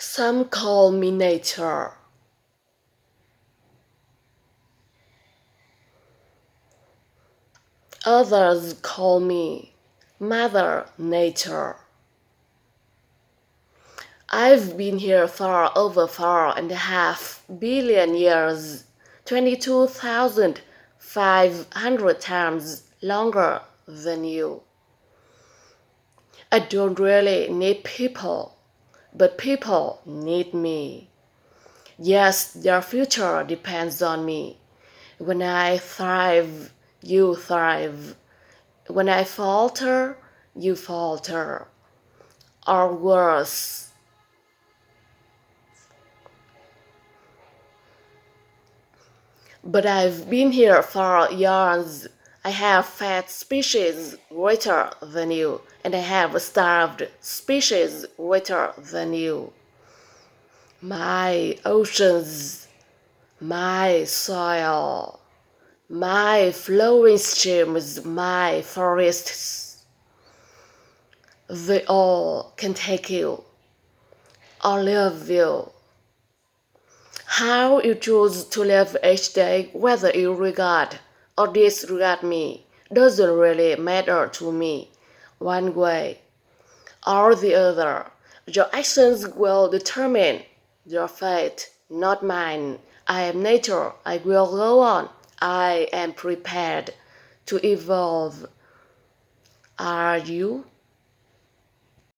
Some call me nature. Others call me Mother Nature. I've been here for over 4.5 billion years, 22,500 times longer than you. I don't really need people, but people need me. Yes, their future depends on me. When I thrive, you thrive. When I falter, you falter. Or worse. But I've been here for years. I have fed species greater than you, and I have starved species greater than you. My oceans, my soil, my flowing streams, my forests, they all can take you or leave you. How you choose to live each day, whether you regard or disregard me, doesn't really matter to me. One way or the other, your actions will determine your fate, not mine. I am nature. I will go on. I am prepared to evolve. Are you?